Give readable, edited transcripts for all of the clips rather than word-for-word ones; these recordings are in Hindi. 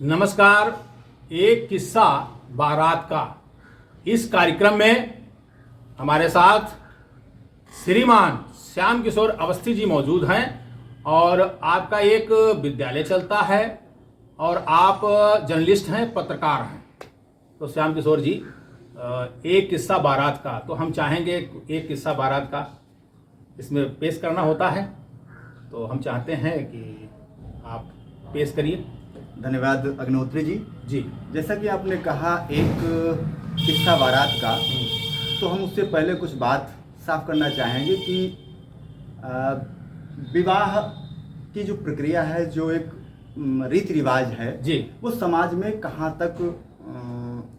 नमस्कार। एक किस्सा बारात का इस कार्यक्रम में हमारे साथ श्रीमान श्याम किशोर अवस्थी जी मौजूद हैं और आपका एक विद्यालय चलता है और आप जर्नलिस्ट हैं, पत्रकार हैं। तो श्याम किशोर जी, एक किस्सा बारात का, तो हम चाहेंगे एक किस्सा बारात का इसमें पेश करना होता है, तो हम चाहते हैं कि आप पेश करिए। धन्यवाद अग्निहोत्री जी। जी, जैसा कि आपने कहा एक किस्सा बारात का, तो हम उससे पहले कुछ बात साफ करना चाहेंगे कि विवाह की जो प्रक्रिया है, जो एक रीति रिवाज है जी, वो समाज में कहाँ तक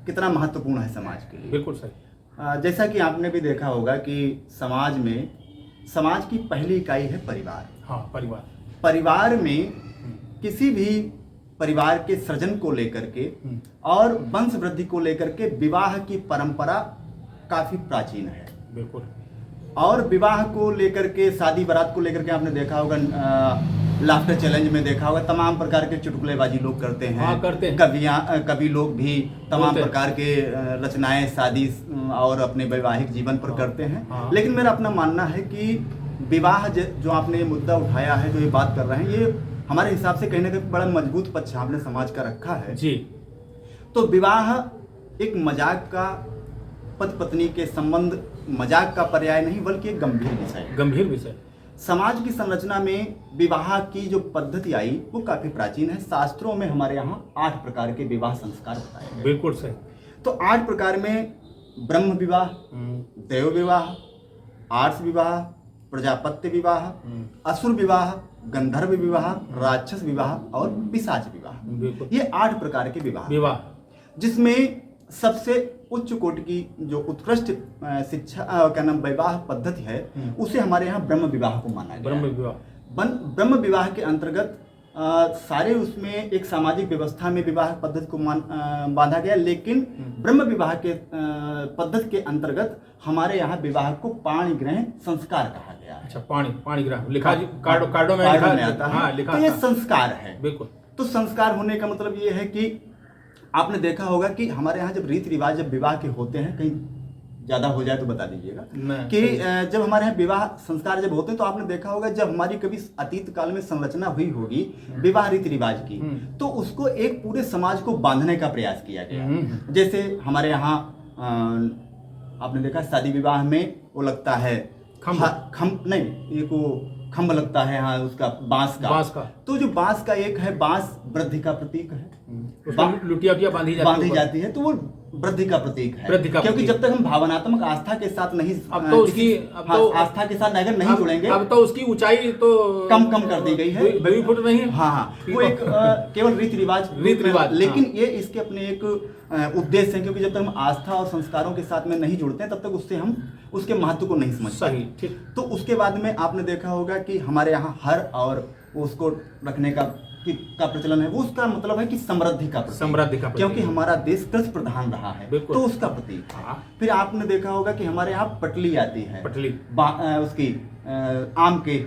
कितना महत्वपूर्ण है समाज के लिए। बिल्कुल सही। जैसा कि आपने भी देखा होगा कि समाज की पहली इकाई है परिवार। हाँ, परिवार। परिवार में किसी भी परिवार के सृजन को लेकर के और वंश वृद्धि को लेकर के विवाह की परंपरा काफी प्राचीन है। बिल्कुल। और विवाह को लेकर के, शादी बारात को लेकर के आपने देखा होगा, लाफ्टर चैलेंज में देखा होगा, तमाम प्रकार के चुटकुलेबाजी लोग करते हैं। हाँ, करते हैं। कवि लोग भी तमाम प्रकार के रचनाएं शादी और अपने वैवाहिक जीवन पर करते हैं। हाँ। लेकिन मेरा अपना मानना है कि विवाह जो आपने मुद्दा उठाया है, जो ये बात कर रहे हैं, ये हमारे हिसाब से कहीं ना कहीं बड़ा मजबूत पक्ष आपने समाज का रखा है जी। तो विवाह एक मजाक का, पति पत्नी के संबंध मजाक का पर्याय नहीं, बल्कि एक गंभीर विषय। समाज की संरचना में विवाह की जो पद्धति आई वो काफी प्राचीन है। शास्त्रों में हमारे यहाँ 8 प्रकार के विवाह संस्कार बताए गए। बिल्कुल सही। तो 8 प्रकार में ब्रह्म विवाह, देव विवाह, आर्ष विवाह, प्रजापत्य विवाह, असुर विवाह, गंधर्व विवाह, राक्षस विवाह और पिशाच विवाह। ये 8 प्रकार के विवाह, जिसमें सबसे उच्च कोटि की जो उत्कृष्ट शिक्षा विवाह पद्धति है, उसे हमारे यहाँ ब्रह्म विवाह को माना गया। ब्रह्म विवाह के अंतर्गत सारे उसमें एक सामाजिक व्यवस्था में विवाह पद्धति को बांधा गया, लेकिन ब्रह्म विवाह के पद्धति के अंतर्गत हमारे यहाँ विवाह को पाणिग्रहण संस्कार कहा गया है। अच्छा, पाणिग्रहण लिखा कार्डों में आता है। हाँ, लिखा। तो ये संस्कार है। बिल्कुल। तो संस्कार होने का मतलब ये है कि आपने देखा होगा कि हमारे यहाँ जब रीति रिवाज जब विवाह के होते हैं, कहीं ज्यादा हो जाए तो बता दीजिएगा, कि जब हमारे यहाँ विवाह संस्कार जब होते हैं, तो आपने देखा होगा जब हमारी कभी अतीत काल में संरचना हुई होगी विवाह रीति रिवाज की, तो उसको एक पूरे समाज को बांधने का प्रयास किया गया। जैसे हमारे यहाँ आपने देखा शादी विवाह में वो लगता है खम्भ लगता है, हाँ, उसका बांस का। तो जो बांस का एक है, बांस वृद्धि का प्रतीक है, लुटिया बांधी जाती है, तो वो वृद्धि का प्रतीक है। क्योंकि जब तक हम भावनात्मक आस्था के साथ नहीं, आस्था के साथ अगर नहीं जुड़ेंगे, अब तो उसकी ऊंचाई तो कम कर दी गई है, 2 फुट नहीं है। हाँ, वो एक केवल रीति रिवाज। लेकिन ये इसके अपने एक उद्देश्य है, क्योंकि जब तक हम आस्था और संस्कारों के साथ में नहीं जुड़ते हैं, तब तक उससे हम उसके महत्व को नहीं समझ सही, ठीक। तो उसके बाद में आपने देखा होगा कि हमारे यहाँ हर और उसको रखने का प्रचलन है। वो उसका मतलब है कि समृद्धि का प्रतीक, क्योंकि हमारा देश कृषि प्रधान रहा है, तो उसका प्रतीक है। फिर आपने देखा होगा कि हमारे यहाँ पटली आती है, उसकी आम के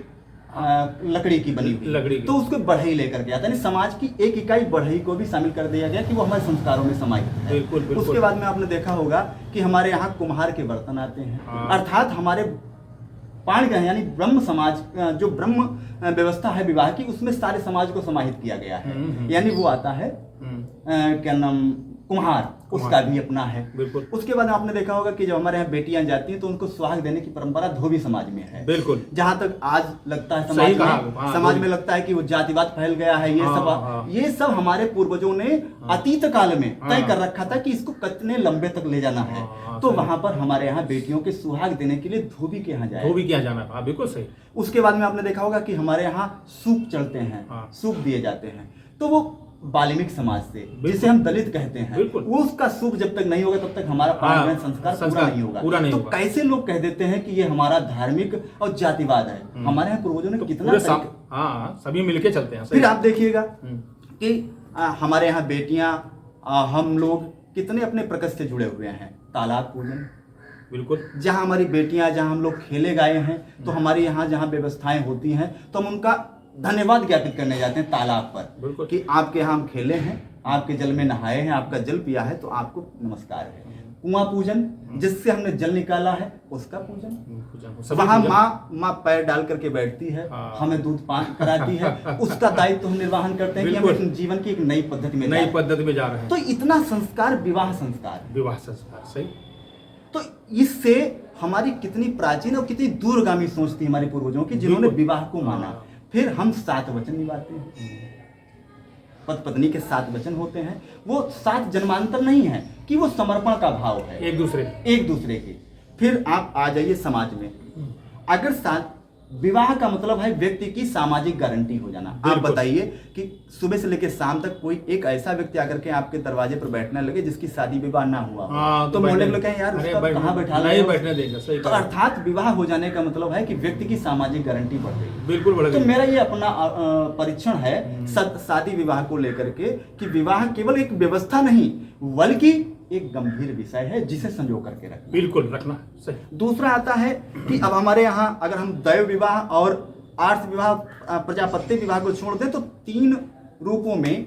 लकड़ी की बनी हुई, तो उसको बढ़ई लेकर के आता है। समाज की एक इकाई बढ़ई को भी शामिल कर दिया गया कि वो हमारे संस्कारों में समाहित है। उसके बाद में आपने देखा होगा कि हमारे यहाँ कुम्हार के बर्तन आते हैं, अर्थात हमारे पाणिग्रहण यानी ब्रह्म समाज, जो ब्रह्म व्यवस्था है विवाह की, उसमें सारे समाज को समाहित किया गया है। यानी वो आता है क्या नाम, कुम्हार, उसका भी अपना है। उसके बाद आपने देखा होगा कि जब हमारे यहाँ बेटियां जाती हैं तो उनको सुहाग देने की परंपरा धोबी समाज में है। बिल्कुल। जहां तक आज लगता है समाज में लगता है कि वो जातिवाद फैल गया है, ये सब हमारे पूर्वजों ने अतीत काल में तय कर रखा था कि इसको कितने लंबे तक ले जाना है। तो वहां पर हमारे यहाँ बेटियों के सुहाग देने के लिए धोबी के यहाँ जाना। बिल्कुल सही। उसके बाद में आपने देखा होगा कि हमारे यहाँ सूप चढ़ते हैं, सूप दिए जाते हैं। तो वो वाल्मीकि समाज से, जिसे हम दलित कहते हैं, वो उसका सूप जब तक नहीं होगा तब तक हमारा पाणिग्रहण संस्कार पूरा नहीं होगा। तो कैसे लोग कह देते हैं कि ये हमारा धार्मिक और जातिवाद है। हमारे यहाँ पूर्वजों ने कितना सभी मिलके चलते हैं। फिर आप देखिएगा कि हमारे यहाँ बेटियां, हम लोग कितने अपने प्रकृति से जुड़े हुए हैं। तालाब पूजन, बिल्कुल, जहाँ हमारी बेटियां, जहाँ हम लोग खेले गए हैं, तो हमारे यहाँ जहाँ व्यवस्थाएं होती हैं, तो हम उनका धन्यवाद ज्ञापित करने जाते हैं तालाब बिल्कुल। पर कि आपके यहाँ हम खेले हैं, आपके जल में नहाए हैं, आपका जल पिया है, तो आपको नमस्कार है। कुआं पूजन, जिससे हमने जल निकाला है उसका पूजन। वहां माँ पैर डाल करके बैठती है, हमें दूध पान कराती है, उसका दायित्व हम निर्वहन करते हैं कि हम अपने जीवन की एक नई पद्धति में जा रहे हैं। तो इतना संस्कार, विवाह संस्कार सही। तो इससे हमारी कितनी प्राचीन और कितनी दूरगामी सोच थी हमारे पूर्वजों की, जिन्होंने विवाह को माना। फिर हम 7 वचन निभाते हैं, पति पत्नी के 7 वचन होते हैं। वो 7 जन्मांतर नहीं है कि वो समर्पण का भाव है एक दूसरे के। फिर आप आ जाइए समाज में, अगर विवाह का मतलब है व्यक्ति की सामाजिक गारंटी हो जाना। आप बताइए कि सुबह से लेकर शाम तक कोई एक ऐसा व्यक्ति आकर के आपके दरवाजे पर बैठने लगे जिसकी शादी विवाह ना हुआ, तो मोहल्ले के लोग कहें यार उसका कहाँ बैठने देंगे। तो अर्थात विवाह हो जाने का मतलब है कि व्यक्ति की सामाजिक गारंटी बढ़ गई। बिल्कुल। तो मेरा ये अपना परीक्षण है शादी विवाह को लेकर के कि विवाह केवल एक व्यवस्था नहीं बल्कि एक गंभीर विषय है जिसे संजो करके रखना। बिल्कुल रखना सही। दूसरा आता है कि अब हमारे यहाँ अगर हम दैव विवाह और आर्ष विवाह, प्रजापत्य विवाह को छोड़ दें तो 3 रूपों में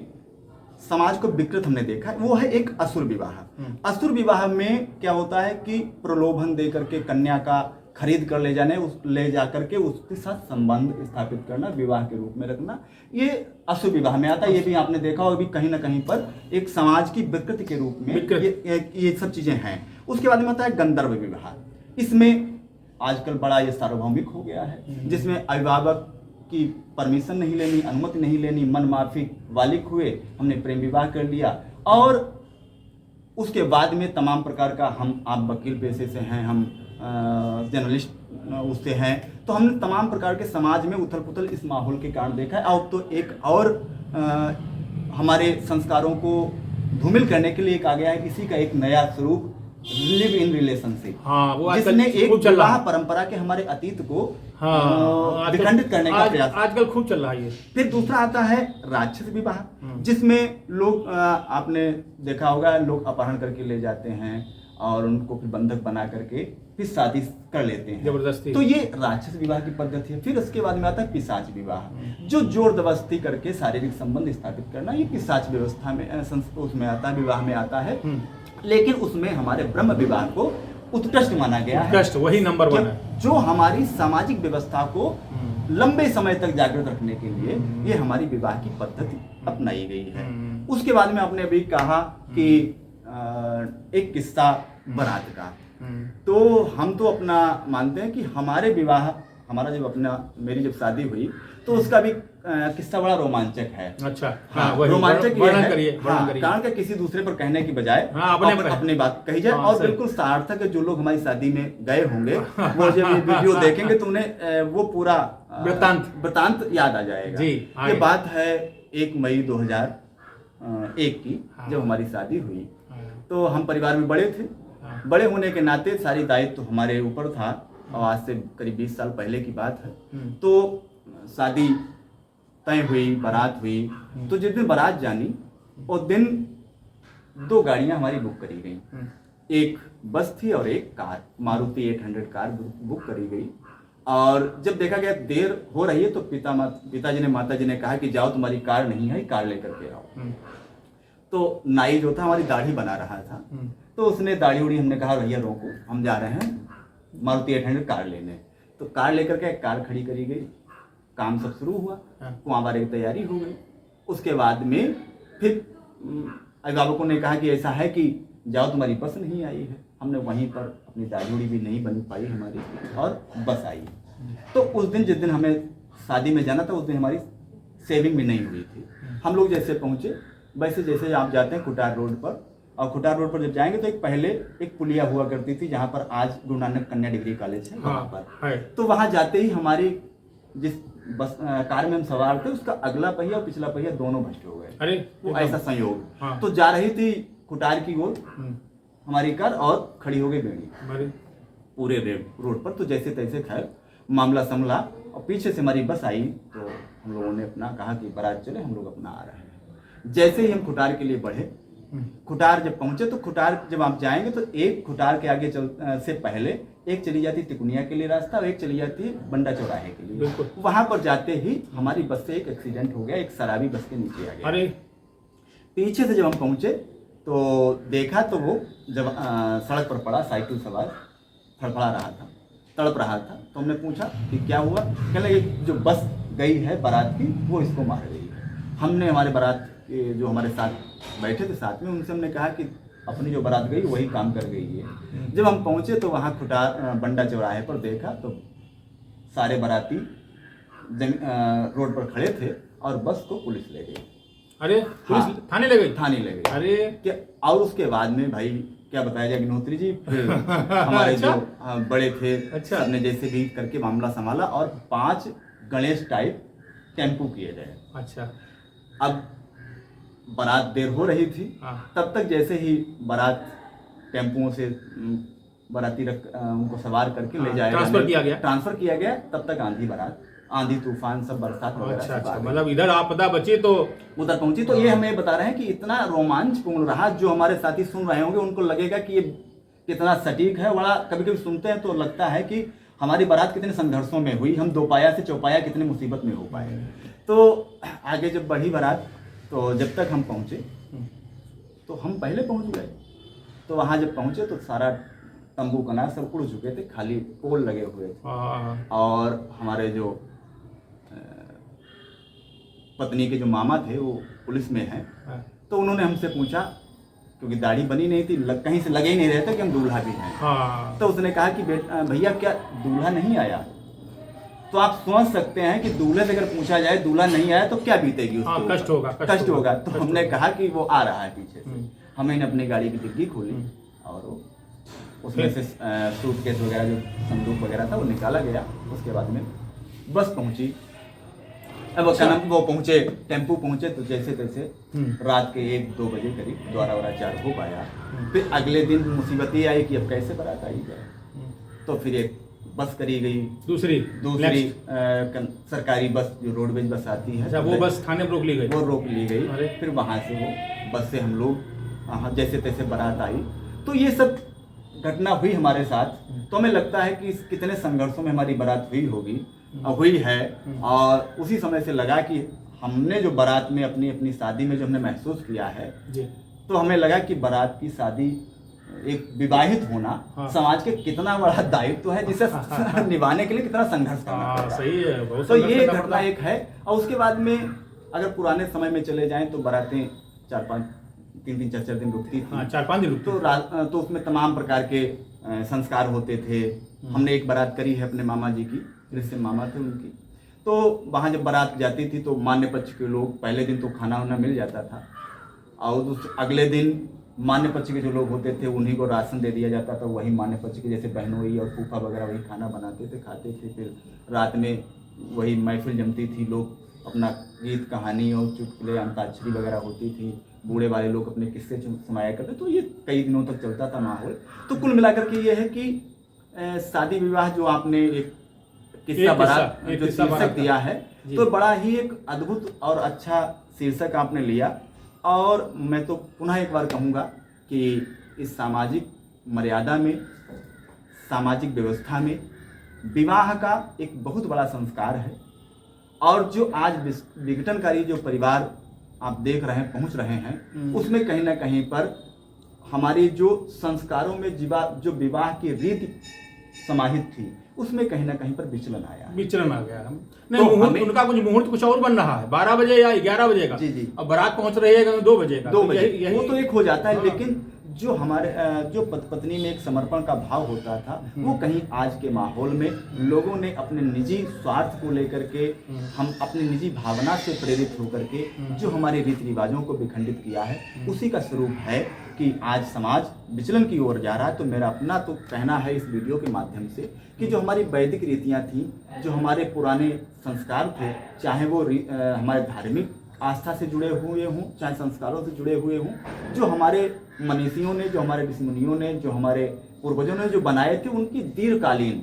समाज को विकृत हमने देखा है। वो है एक असुर विवाह। असुर विवाह में क्या होता है कि प्रलोभन दे करके कन्या का खरीद कर ले जा करके उसके साथ संबंध स्थापित करना, विवाह के रूप में रखना, ये असुर विवाह में आता है। ये भी आपने देखा होगा, भी कहीं ना कहीं पर एक समाज की विकृति के रूप में ये सब चीजें हैं। उसके बाद में आता है गंधर्व विवाह। इसमें आजकल बड़ा ये सार्वभौमिक हो गया है, जिसमें अभिभावक की परमिशन नहीं लेनी, अनुमति नहीं लेनी, मन माफिक वालिक हुए, हमने प्रेम विवाह कर लिया। और उसके बाद में तमाम प्रकार का आप वकील पेशे से हैं, हम जर्नलिस्ट उससे हैं, तो हमने तमाम प्रकार के समाज में उथल पुथल इस माहौल के कारण देखा है। अब तो एक और हमारे संस्कारों को धूमिल करने के लिए एक आ गया है, इसी का एक नया स्वरूप लिव इन रिलेशनशिप, जिसने एक विवाह परंपरा के हमारे अतीत को विखंडित करने का प्रयास आजकल खूब चल रहा है। फिर दूसरा आता है राक्षस विवाह, जिसमें लोग आपने देखा होगा, लोग अपहरण करके ले जाते हैं और उनको फिर बंधक बना करके फिर शादी कर लेते हैं जबरदस्ती। तो ये राक्षस विवाह की पद्धति है। फिर उसके बाद में आता है पिशाच विवाह, जो जोर जबरदस्ती करके शारीरिक संबंध स्थापित करना, ये पिशाच व्यवस्था में उसमें आता है, विवाह में आता है। लेकिन उसमें हमारे ब्रह्म विवाह को उत्कृष्ट माना गया है, वही नंबर 1 है, जो हमारी सामाजिक व्यवस्था को लंबे समय तक जागृत रखने के लिए ये हमारी विवाह की पद्धति अपनाई गई है। उसके बाद में आपने अभी कहा कि एक किस्सा बारात का, तो हम तो अपना मानते हैं कि हमारे विवाह, मेरी जब शादी हुई तो उसका भी किस्सा बड़ा रोमांचक है। अच्छा, रोमांचक कारण का किसी दूसरे पर कहने की बजाय अपनी बात कही जाए और बिल्कुल सार्थक है। जो लोग हमारी शादी में गए होंगे वो जब ये वीडियो देखेंगे तो उन्हें वो पूरा वृतांत याद आ जाएगा। ये बात है 1 मई 2001 की, जब हमारी शादी हुई। तो हम परिवार में बड़े थे, बड़े होने के नाते सारी दायित्व तो हमारे ऊपर था, और आज से करीब 20 साल पहले की बात है। तो शादी तय हुई, बारात हुई, तो जिस दिन बारात जानी उस दिन 2 गाड़ियां हमारी बुक करी गई। एक बस थी और एक कार, मारुति 800 कार बुक करी गई। और जब देखा गया देर हो रही है तो पिताजी ने माताजी ने कहा कि जाओ, तुम्हारी कार नहीं है, कार लेकर के आओ। तो नाई जो था हमारी दाढ़ी बना रहा था, तो उसने दाढ़ी उड़ी, हमने कहा भैया रोको, हम जा रहे हैं मारुति 800 कार लेने। तो कार लेकर के कार खड़ी करी गई, काम सब शुरू हुआ, कुआं बारे की तैयारी हो गई। उसके बाद में फिर अभिभावकों ने कहा कि ऐसा है कि जाओ, तुम्हारी बस नहीं आई है। हमने वहीं पर अपनी दाढ़ी उड़ी भी नहीं बन पाई हमारी, और बस आई। तो उस दिन जिस दिन हमें शादी में जाना था, उस दिन हमारी सेविंग भी नहीं हुई थी। हम लोग जैसे पहुंचे, वैसे जैसे आप जाते हैं कुटार रोड पर, और कुटार रोड पर जब जाएंगे तो पहले एक पुलिया हुआ करती थी जहाँ पर आज गुरु नानक कन्या डिग्री कॉलेज है, वहाँ पर। तो वहाँ जाते ही हमारी जिस बस कार में हम सवार थे, उसका अगला पहिया और पिछला पहिया दोनों भ्रष्ट हो गए। अरे वो ऐसा संयोग। तो जा रही थी कुटार की ओर हमारी कार, और खड़ी हो गई बेड़ी पूरे रोड पर। तो जैसे तैसे खैर मामला संभला, और पीछे से हमारी बस आई। तो हम लोगों ने अपना कहा कि बारात चले, हम लोग अपना आ रहे हैं। जैसे ही हम कुटार के लिए बढ़े, खुटार जब पहुंचे तो खुटार जब आप जाएंगे तो एक खुटार के आगे से पहले एक चली जाती तिकुनिया के लिए रास्ता और एक चली जाती है बंडा चौराहे के लिए। वहां पर जाते ही हमारी बस से एक एक्सीडेंट हो गया, एक शराबी बस के नीचे आ गया। अरे पीछे से जब हम पहुंचे तो देखा तो वो जब सड़क पर पड़ा, साइकिल सवार फड़फड़ा रहा था, तड़प रहा था। तो हमने पूछा कि क्या हुआ? कहने लगे जो बस गई है बारात की वो इसको मार गई है। हमने हमारे बारात के जो हमारे साथ बैठे थे साथ में उनसे हमने कहा कि अपनी जो बारात गई वही काम कर गई है। जब हम पहुंचे तो वहाँ खुटार बंडा चौराहे पर देखा तो सारे बाराती रोड पर खड़े थे और बस को पुलिस ले गई। अरे पुलिस थाने ले गई? थाने ले गई। अरे क्या? और उसके बाद में भाई क्या बताया जाए अग्निहोत्री जी, फिर हमारे अच्छा? जो बड़े थे अच्छा? सबने जैसे भी करके मामला संभाला और 5 गणेश टाइप टेम्पू किए गए। अच्छा। अब बारात देर हो रही थी, तब तक जैसे ही बारात टेम्पुओं से बाराती उनको सवार करके ले जाया ट्रांसफर किया गया, तब तक आंधी तूफान सब बरसात वगैरह। अच्छा, मतलब इधर आपदा बची तो उधर पहुंची। तो ये हमें बता रहे हैं कि इतना रोमांचपूर्ण रहा, जो हमारे साथी सुन रहे होंगे उनको लगेगा कि ये कितना सटीक है। बड़ा कभी कभी सुनते हैं तो लगता है कि हमारी बारात कितने संघर्षों में हुई, हम दोपाया से चौपाया कितने मुसीबत में हो पाए। तो आगे जब बढ़ी बारात तो जब तक हम पहुंचे तो हम पहले पहुंच गए। तो वहां जब पहुंचे तो सारा तंबू कनार सब उड़ चुके थे, खाली पोल लगे हुए थे। और हमारे जो पत्नी के जो मामा थे वो पुलिस में हैं। तो उन्होंने हमसे पूछा, क्योंकि दाढ़ी बनी नहीं थी, कहीं से लगे ही नहीं रहे थे कि हम दूल्हा भी हैं। तो उसने कहा कि भैया क्या दूल्हा नहीं आया? तो आप समझ सकते हैं कि दूल्हे से अगर पूछा जाए दूल्हा नहीं आया तो क्या बीतेगी उसको, कष्ट होगा। तो हमने कहा कि वो आ रहा है पीछे से। हमने अपनी गाड़ी की डिग्गी खोली और उसमें से सूटकेस वगैरह जो संदूक वगैरह था वो निकाला गया। उसके बाद में बस पहुंची। अब वो पहुंचे, टेम्पू पहुंचे तो जैसे तैसे रात के 1-2 बजे करीब द्वारा 4 हो पाया। फिर अगले दिन मुसीबत ये आई कि अब कैसे बारात आई जाए। तो फिर एक बस करी गई, दूसरी सरकारी बस जो रोडवेज बस आती है। अच्छा, वो बस थाने में रोक ली गई? वो रोक ली गई। फिर वहां से वो बस से हम लोग जैसे तैसे बारात आई। तो ये सब घटना हुई हमारे साथ। तो हमें लगता है कि कितने संघर्षों में हमारी बारात हुई है। और उसी समय से लगा कि हमने जो बारात में अपनी शादी में जो हमने महसूस किया है, तो हमें लगा कि बारात की शादी एक विवाहित होना समाज के कितना बड़ा दायित्व है, जिसे निभाने के लिए कितना संघर्ष करना पड़ता है। सही है। तो ये घटना एक है। और उसके बाद में अगर पुराने समय में चले जाएं तो बारातें 3-3, 4-4 दिन रुकती थी। 4-5 दिन तो उसमें तमाम प्रकार के संस्कार होते थे। हमने एक बारात करी है अपने मामा जी की, जिससे मामा थे उनकी। तो वहाँ जब बारात जाती थी तो मान्य पक्ष के लोग, पहले दिन तो खाना वाना मिल जाता था और अगले दिन मान्य पक्ष के जो लोग होते थे उन्हीं को राशन दे दिया जाता था। वही मान्य पक्ष के जैसे बहनोई और फूफा वगैरह वही खाना बनाते थे, खाते थे। फिर रात में वही महफिल जमती थी, लोग अपना गीत कहानी और चुटकुले अंताक्षरी वगैरह होती थी। बूढ़े वाले लोग अपने किस्से सुनाया करते। तो ये कई दिनों तक चलता था माहौल। तो कुल मिलाकर के ये है कि शादी विवाह जो आपने एक किस्सा बारात जो शीर्षक दिया है, तो बड़ा ही एक अद्भुत और अच्छा शीर्षक आपने लिया। और मैं तो पुनः एक बार कहूँगा कि इस सामाजिक मर्यादा में, सामाजिक व्यवस्था में विवाह का एक बहुत बड़ा संस्कार है। और जो आज विघटनकारी जो परिवार आप देख रहे हैं, पहुंच रहे हैं, उसमें कहीं ना कहीं पर हमारी जो संस्कारों में जो विवाह की रीति समाहित थी, उसमें कहीं ना कहीं पर विचलन आ गया। नहीं, तो उनका मुहूर्त कुछ और बन रहा है, 12 बजे या 11 बजे का। जी। अब बारात पहुंच रही है 2 बजे का। 2 बजे वो तो एक हो जाता है। लेकिन जो हमारे जो पत्नी में एक समर्पण का भाव होता था, वो कहीं आज के माहौल में लोगों ने अपने निजी स्वार्थ को लेकर के, हम अपनी निजी भावना से प्रेरित होकर के जो हमारे रीति रिवाजों को विखंडित किया है, उसी का स्वरूप है कि आज समाज विचलन की ओर जा रहा है। तो मेरा अपना तो कहना है इस वीडियो के माध्यम से कि जो हमारी वैदिक रीतियाँ थी, जो हमारे पुराने संस्कार थे, चाहे वो हमारे धार्मिक आस्था से जुड़े हुए हों, चाहे संस्कारों से जुड़े हुए हों, जो हमारे मनीषियों ने, जो हमारे ऋषिमुनियों ने, जो हमारे पूर्वजों ने जो बनाए थे, उनकी दीर्घकालीन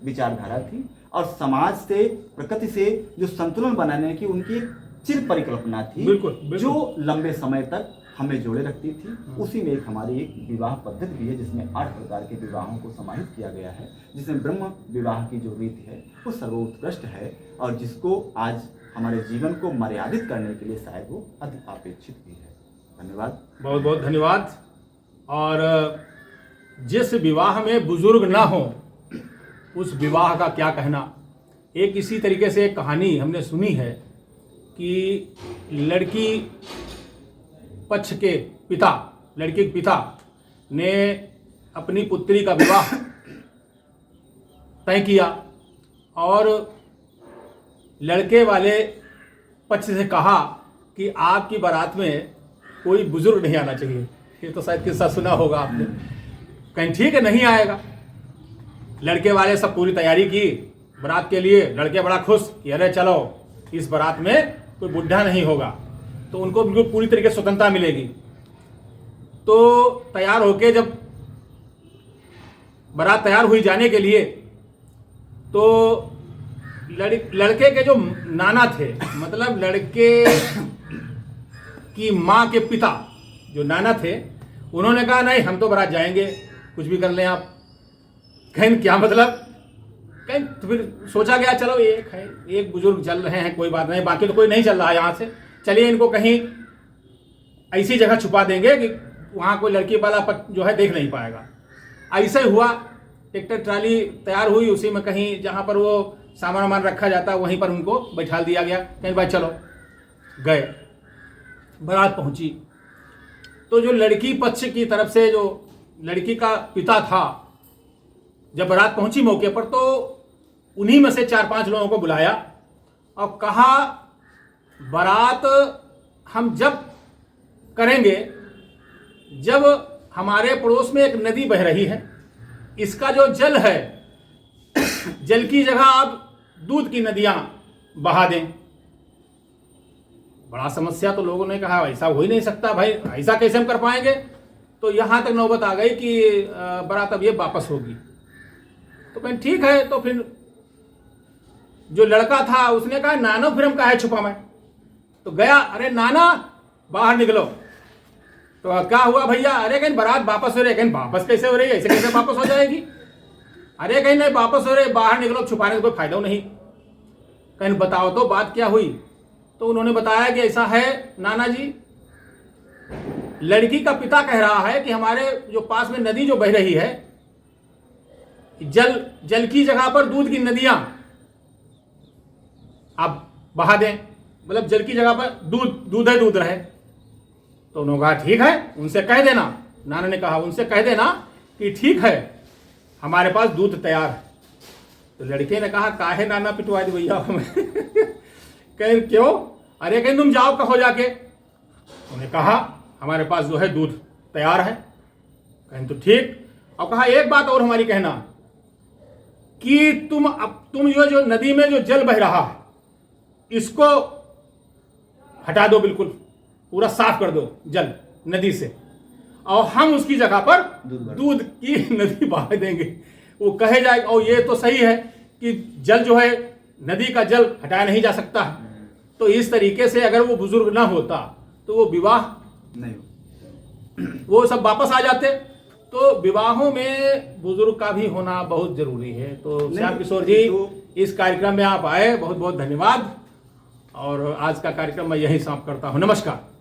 विचारधारा थी। और समाज से, प्रकृति से जो संतुलन बनाने की उनकी एक चिर परिकल्पना थी, बिल्कुल। जो लंबे समय तक हमें जोड़े रखती थी। उसी में एक हमारी एक विवाह पद्धति भी है जिसमें 8 प्रकार के विवाहों को समाहित किया गया है, जिसमें ब्रह्म विवाह की जो रीति है वो सर्वोत्कृष्ट है और जिसको आज हमारे जीवन को मर्यादित करने के लिए शायद वो अति अपेक्षित भी है। धन्यवाद, बहुत बहुत धन्यवाद। और जिस विवाह में बुजुर्ग ना हो उस विवाह का क्या कहना। एक इसी तरीके से एक कहानी हमने सुनी है कि लड़की पक्ष के पिता, लड़की के पिता ने अपनी पुत्री का विवाह तय किया और लड़के वाले पक्ष से कहा कि आपकी बारात में कोई बुजुर्ग नहीं आना चाहिए। ये तो शायद किस्सा सुना होगा आपने। कहीं ठीक है, नहीं आएगा। लड़के वाले सब पूरी तैयारी की बारात के लिए। लड़के बड़ा खुश कि अरे चलो इस बारात में कोई बुढ़ा नहीं होगा, तो उनको बिल्कुल पूरी तरीके से स्वतंत्रता मिलेगी। तो तैयार होके जब बारात तैयार हुई जाने के लिए, तो लड़के के जो नाना थे, मतलब लड़के की माँ के पिता जो नाना थे, उन्होंने कहा नहीं हम तो बारात जाएंगे, कुछ भी कर लें आप। कहीं क्या मतलब, कहीं तो फिर सोचा गया चलो एक है, एक बुजुर्ग चल रहे हैं, कोई बात नहीं, बाकी तो कोई नहीं चल रहा है यहाँ से, चलिए इनको कहीं ऐसी जगह छुपा देंगे कि वहाँ कोई लड़की वाला जो है देख नहीं पाएगा। ऐसे हुआ, ट्रैक्टर ट्राली तैयार हुई, उसी में कहीं जहाँ पर वो सामान वामान रखा जाता है वहीं पर उनको बैठा दिया गया। कहीं भाई चलो, गए, बारात पहुंची। तो जो लड़की पक्ष की तरफ से जो लड़की का पिता था, जब बारात पहुंची मौके पर, तो उन्हीं में से 4-5 लोगों को बुलाया और कहा बारात हम जब करेंगे जब हमारे पड़ोस में एक नदी बह रही है, इसका जो जल है, जल की जगह आप दूध की नदियां बहा दें। बड़ा समस्या। तो लोगों ने कहा ऐसा हो ही नहीं सकता भाई, ऐसा कैसे हम कर पाएंगे। तो यहां तक नौबत आ गई कि बारात अब ये वापस होगी। तो कहीं ठीक है। तो फिर जो लड़का था उसने कहा नाना फिर हम काहे छुपा मैं। तो गया, अरे नाना बाहर निकलो। तो क्या हुआ भैया, अरे कहीं बारात वापस हो रही है। कहीं वापस कैसे हो रही है, ऐसे कैसे वापस हो जाएगी। अरे कहीं नहीं वापस हो रहे, बाहर निकलो, छुपाने का कोई फायदा नहीं। कहीं बताओ तो बात क्या हुई। तो उन्होंने बताया कि ऐसा है नाना जी, लड़की का पिता कह रहा है कि हमारे जो पास में नदी जो बह रही है, जल की जगह पर दूध की नदियां आप बहा दें, मतलब जल की जगह पर दूध रहे। तो उन्होंने कहा ठीक है, उनसे कह देना। नाना ने कहा उनसे कह देना कि ठीक है हमारे पास दूध तैयार है। तो लड़के ने कहा काहे नाना पिटवा दी भैया हमें। कहीं क्यों, अरे कहीं तुम जाओ कहो जाके। उन्होंने कहा हमारे पास जो है दूध तैयार है। कहीं तो ठीक। और कहा एक बात और हमारी कहना कि तुम जो नदी में जो जल बह रहा है इसको हटा दो, बिल्कुल पूरा साफ कर दो जल नदी से, और हम उसकी जगह पर दूध की नदी बहा देंगे। वो कहे जाए और ये तो सही है कि जल जो है नदी का जल हटाया नहीं जा सकता। तो इस तरीके से अगर वो बुजुर्ग ना होता तो वो विवाह नहीं, वो सब वापस आ जाते। तो विवाहों में बुजुर्ग का भी होना बहुत जरूरी है। तो श्याम किशोर जी इस कार्यक्रम में आप आए, बहुत बहुत धन्यवाद। और आज का कार्यक्रम मैं यहीं समाप्त करता हूँ। नमस्कार।